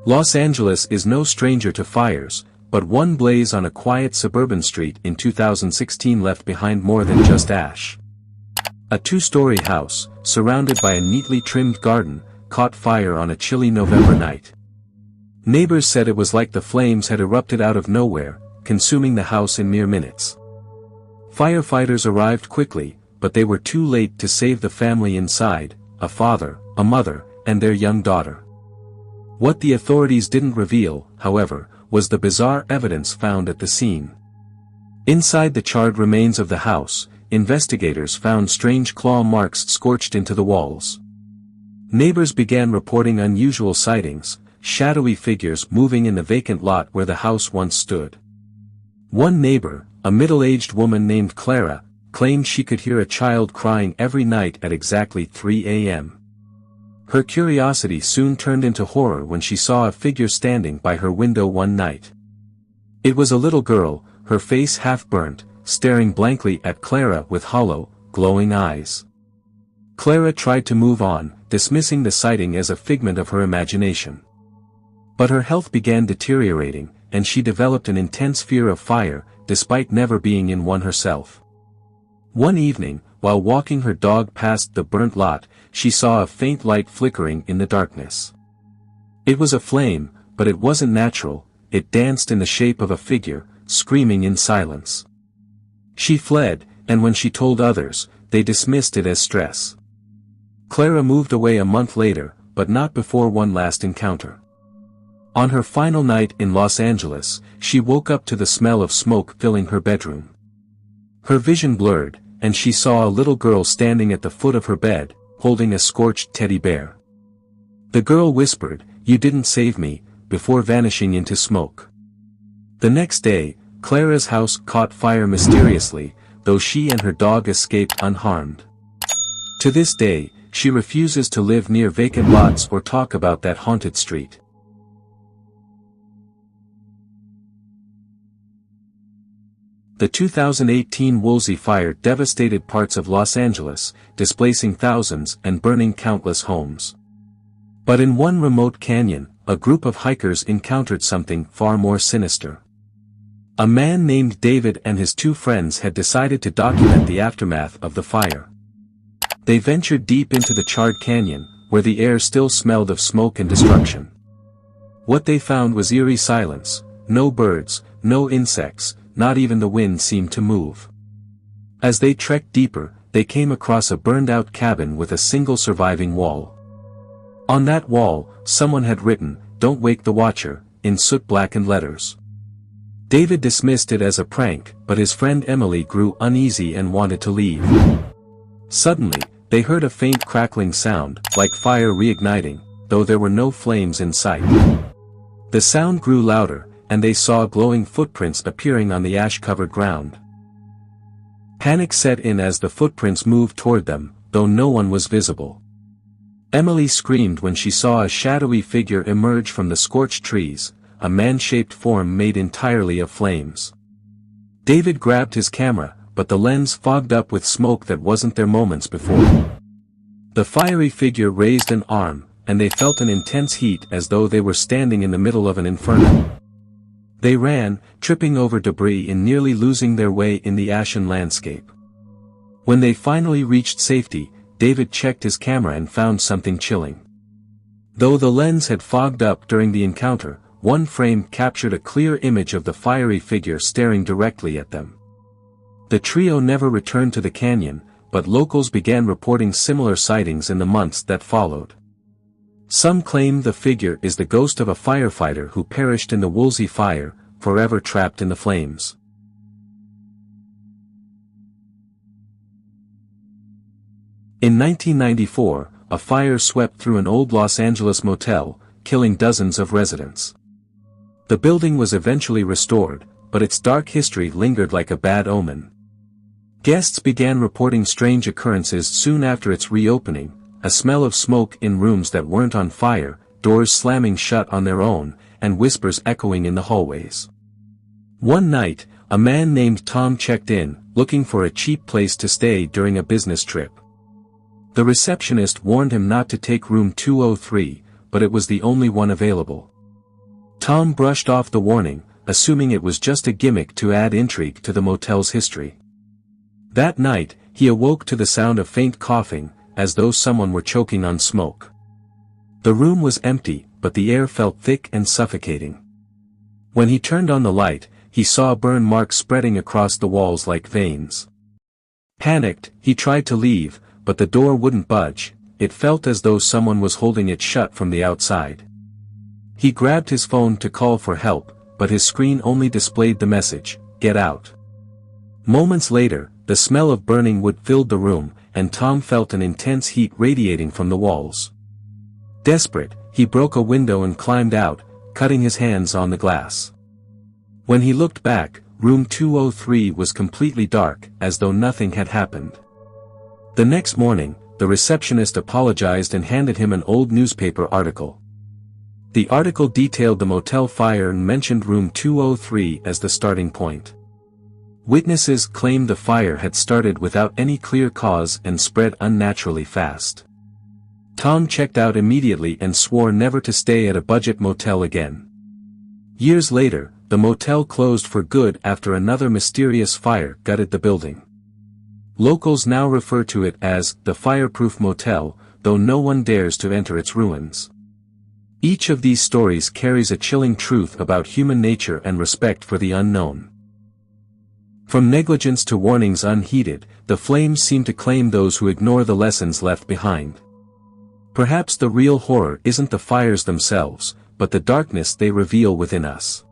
Los Angeles is no stranger to fires, but one blaze on a quiet suburban street in 2016 left behind more than just ash. A two-story house, surrounded by a neatly trimmed garden, caught fire on a chilly November night. Neighbors said it was like the flames had erupted out of nowhere, consuming the house in mere minutes. Firefighters arrived quickly, but they were too late to save the family inside, a father, a mother, and their young daughter. What the authorities didn't reveal, however, was the bizarre evidence found at the scene. Inside the charred remains of the house, investigators found strange claw marks scorched into the walls. Neighbors began reporting unusual sightings, shadowy figures moving in the vacant lot where the house once stood. One neighbor, a middle-aged woman named Clara, claimed she could hear a child crying every night at exactly 3 a.m. Her curiosity soon turned into horror when she saw a figure standing by her window one night. It was a little girl, her face half-burnt, staring blankly at Clara with hollow, glowing eyes. Clara tried to move on, dismissing the sighting as a figment of her imagination. But her health began deteriorating, and she developed an intense fear of fire, despite never being in one herself. One evening, while walking her dog past the burnt lot, she saw a faint light flickering in the darkness. It was a flame, but it wasn't natural, it danced in the shape of a figure, screaming in silence. She fled, and when she told others, they dismissed it as stress. Clara moved away a month later, but not before one last encounter. On her final night in Los Angeles, she woke up to the smell of smoke filling her bedroom. Her vision blurred, and she saw a little girl standing at the foot of her bed, holding a scorched teddy bear. The girl whispered, "You didn't save me," before vanishing into smoke. The next day, Clara's house caught fire mysteriously, though she and her dog escaped unharmed. To this day, she refuses to live near vacant lots or talk about that haunted street. The 2018 Woolsey fire devastated parts of Los Angeles, displacing thousands and burning countless homes. But in one remote canyon, a group of hikers encountered something far more sinister. A man named David and his two friends had decided to document the aftermath of the fire. They ventured deep into the charred canyon, where the air still smelled of smoke and destruction. What they found was eerie silence, no birds, no insects, not even the wind seemed to move. As they trekked deeper, they came across a burned-out cabin with a single surviving wall. On that wall, someone had written, "Don't wake the watcher," in soot-blackened letters. David dismissed it as a prank, but his friend Emily grew uneasy and wanted to leave. Suddenly, they heard a faint crackling sound, like fire reigniting, though there were no flames in sight. The sound grew louder, and they saw glowing footprints appearing on the ash-covered ground. Panic set in as the footprints moved toward them, though no one was visible. Emily screamed when she saw a shadowy figure emerge from the scorched trees, a man-shaped form made entirely of flames. David grabbed his camera, but the lens fogged up with smoke that wasn't there moments before. The fiery figure raised an arm, and they felt an intense heat as though they were standing in the middle of an inferno. They ran, tripping over debris and nearly losing their way in the ashen landscape. When they finally reached safety, David checked his camera and found something chilling. Though the lens had fogged up during the encounter, one frame captured a clear image of the fiery figure staring directly at them. The trio never returned to the canyon, but locals began reporting similar sightings in the months that followed. Some claim the figure is the ghost of a firefighter who perished in the Woolsey fire, forever trapped in the flames. In 1994, a fire swept through an old Los Angeles motel, killing dozens of residents. The building was eventually restored, but its dark history lingered like a bad omen. Guests began reporting strange occurrences soon after its reopening, a smell of smoke in rooms that weren't on fire, doors slamming shut on their own, and whispers echoing in the hallways. One night, a man named Tom checked in, looking for a cheap place to stay during a business trip. The receptionist warned him not to take room 203, but it was the only one available. Tom brushed off the warning, assuming it was just a gimmick to add intrigue to the motel's history. That night, he awoke to the sound of faint coughing, as though someone were choking on smoke. The room was empty, but the air felt thick and suffocating. When he turned on the light, he saw burn marks spreading across the walls like veins. Panicked, he tried to leave, but the door wouldn't budge. It felt as though someone was holding it shut from the outside. He grabbed his phone to call for help, but his screen only displayed the message, "Get out." Moments later, the smell of burning wood filled the room, and Tom felt an intense heat radiating from the walls. Desperate, he broke a window and climbed out, cutting his hands on the glass. When he looked back, room 203 was completely dark, as though nothing had happened. The next morning, the receptionist apologized and handed him an old newspaper article. The article detailed the motel fire and mentioned room 203 as the starting point. Witnesses claimed the fire had started without any clear cause and spread unnaturally fast. Tom checked out immediately and swore never to stay at a budget motel again. Years later, the motel closed for good after another mysterious fire gutted the building. Locals now refer to it as the Fireproof Motel, though no one dares to enter its ruins. Each of these stories carries a chilling truth about human nature and respect for the unknown. From negligence to warnings unheeded, the flames seem to claim those who ignore the lessons left behind. Perhaps the real horror isn't the fires themselves, but the darkness they reveal within us.